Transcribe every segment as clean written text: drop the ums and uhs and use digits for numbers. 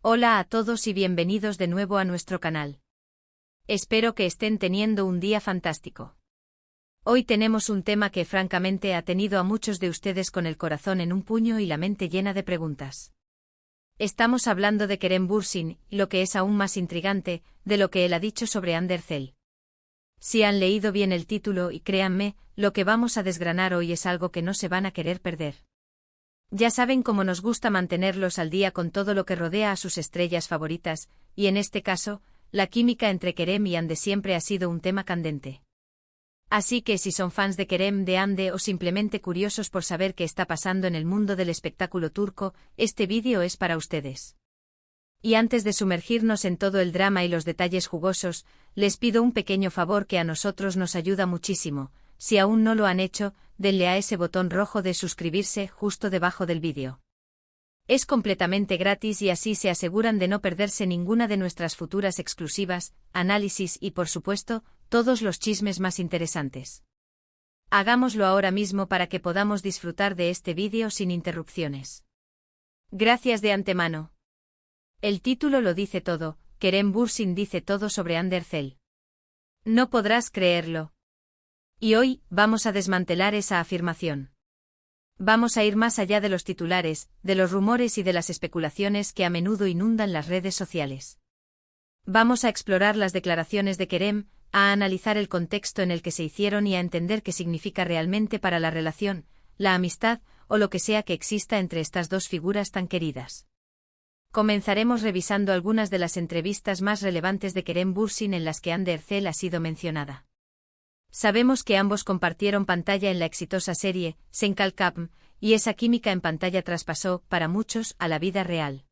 Hola a todos y bienvenidos de nuevo a nuestro canal. Espero que estén teniendo un día fantástico. Hoy tenemos un tema que francamente ha tenido a muchos de ustedes con el corazón en un puño y la mente llena de preguntas. Estamos hablando de Kerem Bürsin, y lo que es aún más intrigante, de lo que él ha dicho sobre Hande Erçel. Si han leído bien el título y créanme, lo que vamos a desgranar hoy es algo que no se van a querer perder. Ya saben cómo nos gusta mantenerlos al día con todo lo que rodea a sus estrellas favoritas, y en este caso, la química entre Kerem y Hande siempre ha sido un tema candente. Así que si son fans de Kerem, de Hande o simplemente curiosos por saber qué está pasando en el mundo del espectáculo turco, este vídeo es para ustedes. Y antes de sumergirnos en todo el drama y los detalles jugosos, les pido un pequeño favor que a nosotros nos ayuda muchísimo. Si aún no lo han hecho, denle a ese botón rojo de suscribirse justo debajo del vídeo. Es completamente gratis y así se aseguran de no perderse ninguna de nuestras futuras exclusivas, análisis y por supuesto, todos los chismes más interesantes. Hagámoslo ahora mismo para que podamos disfrutar de este vídeo sin interrupciones. Gracias de antemano. El título lo dice todo, Kerem Bürsin dice todo sobre Hande Erçel. No podrás creerlo. Y hoy, vamos a desmantelar esa afirmación. Vamos a ir más allá de los titulares, de los rumores y de las especulaciones que a menudo inundan las redes sociales. Vamos a explorar las declaraciones de Kerem, a analizar el contexto en el que se hicieron y a entender qué significa realmente para la relación, la amistad o lo que sea que exista entre estas dos figuras tan queridas. Comenzaremos revisando algunas de las entrevistas más relevantes de Kerem Bürsin en las que Hande Erçel ha sido mencionada. Sabemos que ambos compartieron pantalla en la exitosa serie Sen Kalkapm, y esa química en pantalla traspasó, para muchos, a la vida real.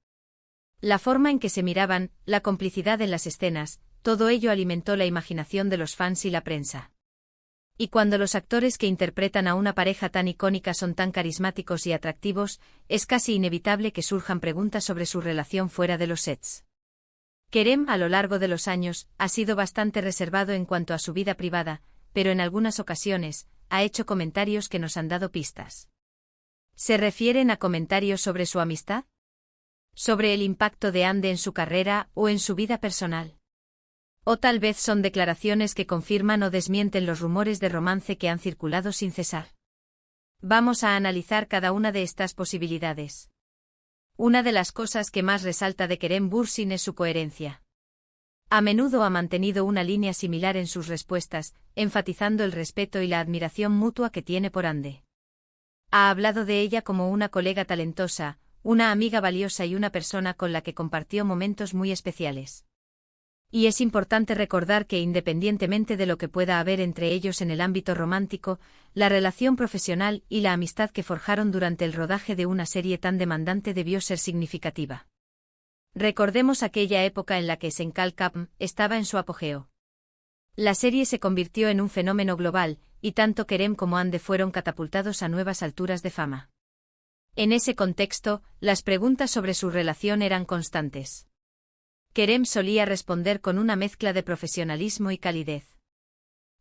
La forma en que se miraban, la complicidad en las escenas, todo ello alimentó la imaginación de los fans y la prensa. Y cuando los actores que interpretan a una pareja tan icónica son tan carismáticos y atractivos, es casi inevitable que surjan preguntas sobre su relación fuera de los sets. Kerem, a lo largo de los años, ha sido bastante reservado en cuanto a su vida privada, pero en algunas ocasiones, ha hecho comentarios que nos han dado pistas. ¿Se refieren a comentarios sobre su amistad? ¿Sobre el impacto de Hande en su carrera o en su vida personal? O tal vez son declaraciones que confirman o desmienten los rumores de romance que han circulado sin cesar. Vamos a analizar cada una de estas posibilidades. Una de las cosas que más resalta de Kerem Bürsin es su coherencia. A menudo ha mantenido una línea similar en sus respuestas, enfatizando el respeto y la admiración mutua que tiene por Hande. Ha hablado de ella como una colega talentosa, una amiga valiosa y una persona con la que compartió momentos muy especiales. Y es importante recordar que independientemente de lo que pueda haber entre ellos en el ámbito romántico, la relación profesional y la amistad que forjaron durante el rodaje de una serie tan demandante debió ser significativa. Recordemos aquella época en la que Sen Kalkapm estaba en su apogeo. La serie se convirtió en un fenómeno global, y tanto Kerem como Hande fueron catapultados a nuevas alturas de fama. En ese contexto, las preguntas sobre su relación eran constantes. Kerem solía responder con una mezcla de profesionalismo y calidez.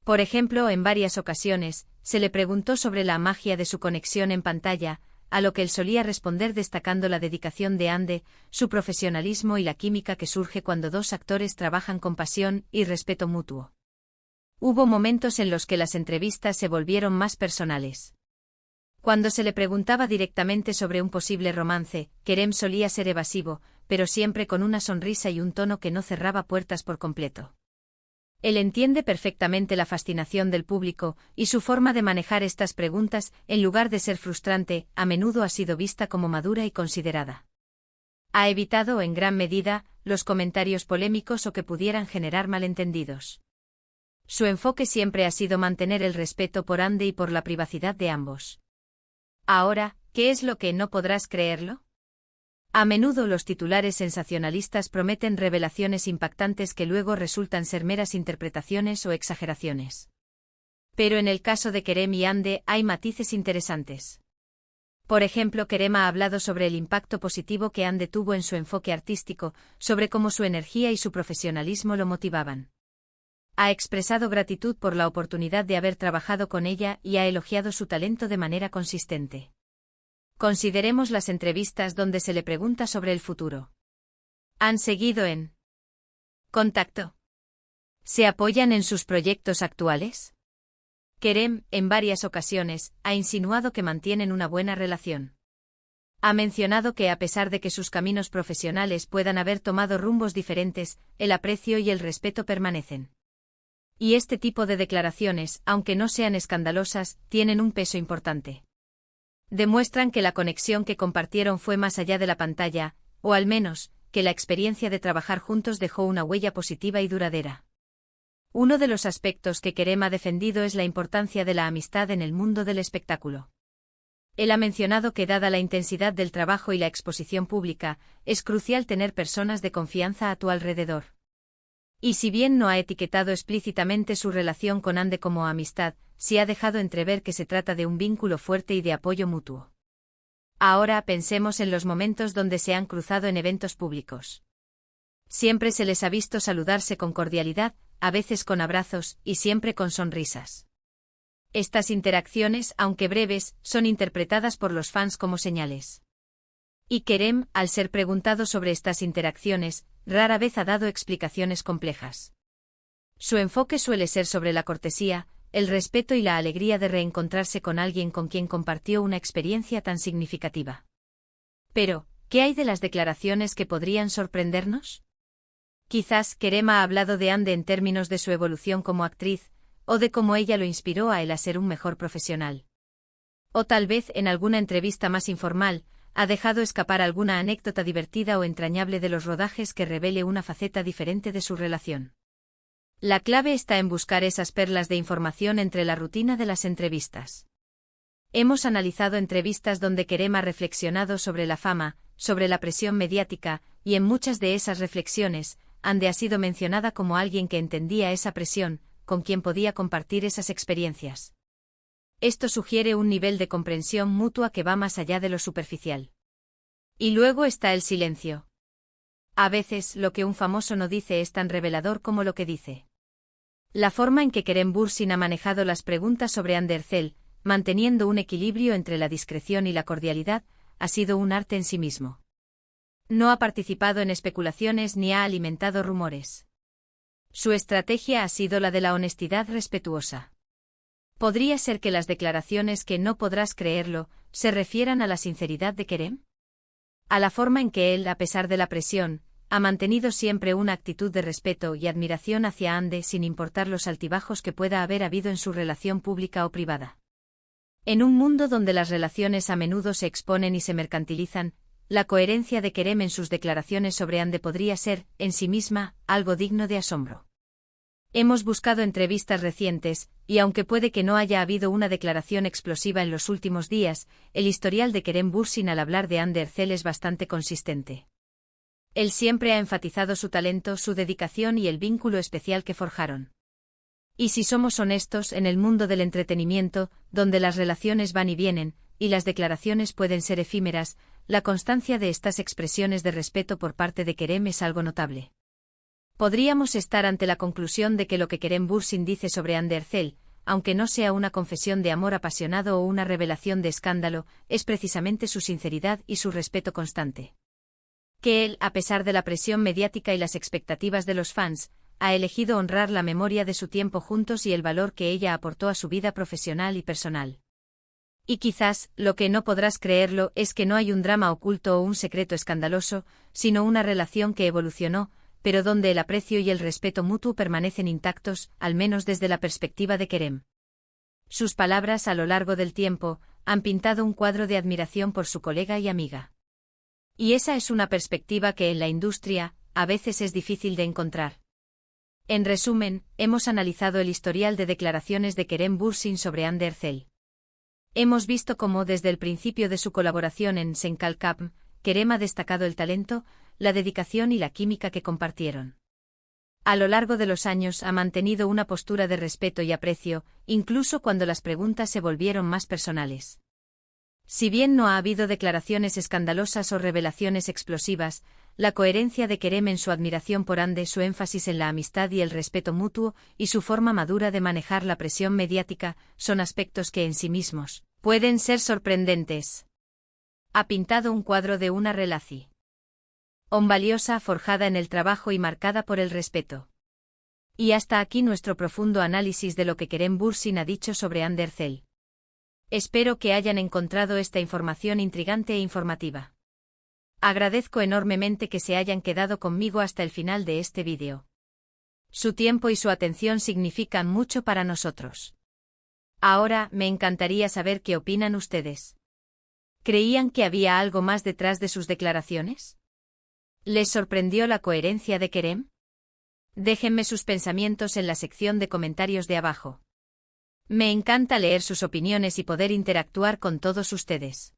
Por ejemplo, en varias ocasiones, se le preguntó sobre la magia de su conexión en pantalla, a lo que él solía responder destacando la dedicación de Hande, su profesionalismo y la química que surge cuando dos actores trabajan con pasión y respeto mutuo. Hubo momentos en los que las entrevistas se volvieron más personales. Cuando se le preguntaba directamente sobre un posible romance, Kerem solía ser evasivo, pero siempre con una sonrisa y un tono que no cerraba puertas por completo. Él entiende perfectamente la fascinación del público, y su forma de manejar estas preguntas, en lugar de ser frustrante, a menudo ha sido vista como madura y considerada. Ha evitado, en gran medida, los comentarios polémicos o que pudieran generar malentendidos. Su enfoque siempre ha sido mantener el respeto por Hande y por la privacidad de ambos. Ahora, ¿qué es lo que no podrás creerlo? A menudo los titulares sensacionalistas prometen revelaciones impactantes que luego resultan ser meras interpretaciones o exageraciones. Pero en el caso de Kerem y Hande hay matices interesantes. Por ejemplo, Kerem ha hablado sobre el impacto positivo que Hande tuvo en su enfoque artístico, sobre cómo su energía y su profesionalismo lo motivaban. Ha expresado gratitud por la oportunidad de haber trabajado con ella y ha elogiado su talento de manera consistente. Consideremos las entrevistas donde se le pregunta sobre el futuro. ¿Han seguido en contacto? ¿Se apoyan en sus proyectos actuales? Kerem, en varias ocasiones, ha insinuado que mantienen una buena relación. Ha mencionado que a pesar de que sus caminos profesionales puedan haber tomado rumbos diferentes, el aprecio y el respeto permanecen. Y este tipo de declaraciones, aunque no sean escandalosas, tienen un peso importante. Demuestran que la conexión que compartieron fue más allá de la pantalla, o al menos, que la experiencia de trabajar juntos dejó una huella positiva y duradera. Uno de los aspectos que Kerem ha defendido es la importancia de la amistad en el mundo del espectáculo. Él ha mencionado que dada la intensidad del trabajo y la exposición pública, es crucial tener personas de confianza a tu alrededor. Y si bien no ha etiquetado explícitamente su relación con Ande como amistad, sí ha dejado entrever que se trata de un vínculo fuerte y de apoyo mutuo. Ahora pensemos en los momentos donde se han cruzado en eventos públicos. Siempre se les ha visto saludarse con cordialidad, a veces con abrazos y siempre con sonrisas. Estas interacciones, aunque breves, son interpretadas por los fans como señales. Y Kerem, al ser preguntado sobre estas interacciones, rara vez ha dado explicaciones complejas. Su enfoque suele ser sobre la cortesía, el respeto y la alegría de reencontrarse con alguien con quien compartió una experiencia tan significativa. Pero, ¿qué hay de las declaraciones que podrían sorprendernos? Quizás Kerem ha hablado de Ande en términos de su evolución como actriz, o de cómo ella lo inspiró a él a ser un mejor profesional. O tal vez en alguna entrevista más informal, ha dejado escapar alguna anécdota divertida o entrañable de los rodajes que revele una faceta diferente de su relación. La clave está en buscar esas perlas de información entre la rutina de las entrevistas. Hemos analizado entrevistas donde Kerem ha reflexionado sobre la fama, sobre la presión mediática, y en muchas de esas reflexiones, Ande ha sido mencionada como alguien que entendía esa presión, con quien podía compartir esas experiencias. Esto sugiere un nivel de comprensión mutua que va más allá de lo superficial. Y luego está el silencio. A veces lo que un famoso no dice es tan revelador como lo que dice. La forma en que Kerem Bürsin ha manejado las preguntas sobre Ande Erçel, manteniendo un equilibrio entre la discreción y la cordialidad, ha sido un arte en sí mismo. No ha participado en especulaciones ni ha alimentado rumores. Su estrategia ha sido la de la honestidad respetuosa. ¿Podría ser que las declaraciones que no podrás creerlo se refieran a la sinceridad de Kerem? A la forma en que él, a pesar de la presión, ha mantenido siempre una actitud de respeto y admiración hacia Ande sin importar los altibajos que pueda haber habido en su relación pública o privada. En un mundo donde las relaciones a menudo se exponen y se mercantilizan, la coherencia de Kerem en sus declaraciones sobre Ande podría ser, en sí misma, algo digno de asombro. Hemos buscado entrevistas recientes, y aunque puede que no haya habido una declaración explosiva en los últimos días, el historial de Kerem Bürsin al hablar de Ande Erçel es bastante consistente. Él siempre ha enfatizado su talento, su dedicación y el vínculo especial que forjaron. Y si somos honestos, en el mundo del entretenimiento, donde las relaciones van y vienen, y las declaraciones pueden ser efímeras, la constancia de estas expresiones de respeto por parte de Kerem es algo notable. Podríamos estar ante la conclusión de que lo que Kerem Bürsin dice sobre Ande Erçel, aunque no sea una confesión de amor apasionado o una revelación de escándalo, es precisamente su sinceridad y su respeto constante. Que él, a pesar de la presión mediática y las expectativas de los fans, ha elegido honrar la memoria de su tiempo juntos y el valor que ella aportó a su vida profesional y personal. Y quizás, lo que no podrás creerlo es que no hay un drama oculto o un secreto escandaloso, sino una relación que evolucionó, pero donde el aprecio y el respeto mutuo permanecen intactos, al menos desde la perspectiva de Kerem. Sus palabras a lo largo del tiempo han pintado un cuadro de admiración por su colega y amiga. Y esa es una perspectiva que en la industria, a veces es difícil de encontrar. En resumen, hemos analizado el historial de declaraciones de Kerem Bürsin sobre Ande Erçel. Hemos visto cómo desde el principio de su colaboración en Sen Kalkam, Kerem ha destacado el talento, la dedicación y la química que compartieron. A lo largo de los años ha mantenido una postura de respeto y aprecio, incluso cuando las preguntas se volvieron más personales. Si bien no ha habido declaraciones escandalosas o revelaciones explosivas, la coherencia de Kerem en su admiración por Ande, su énfasis en la amistad y el respeto mutuo, y su forma madura de manejar la presión mediática, son aspectos que en sí mismos pueden ser sorprendentes. Ha pintado un cuadro de una relación Valiosa, forjada en el trabajo y marcada por el respeto. Y hasta aquí nuestro profundo análisis de lo que Kerem Bürsin ha dicho sobre Ander Zel. Espero que hayan encontrado esta información intrigante e informativa. Agradezco enormemente que se hayan quedado conmigo hasta el final de este vídeo. Su tiempo y su atención significan mucho para nosotros. Ahora, me encantaría saber qué opinan ustedes. ¿Creían que había algo más detrás de sus declaraciones? ¿Les sorprendió la coherencia de Kerem? Déjenme sus pensamientos en la sección de comentarios de abajo. Me encanta leer sus opiniones y poder interactuar con todos ustedes.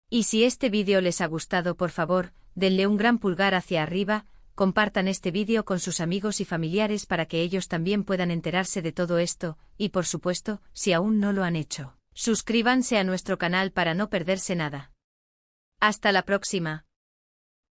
Y si este vídeo les ha gustado, por favor, denle un gran pulgar hacia arriba, compartan este vídeo con sus amigos y familiares para que ellos también puedan enterarse de todo esto, y por supuesto, si aún no lo han hecho, suscríbanse a nuestro canal para no perderse nada. Hasta la próxima.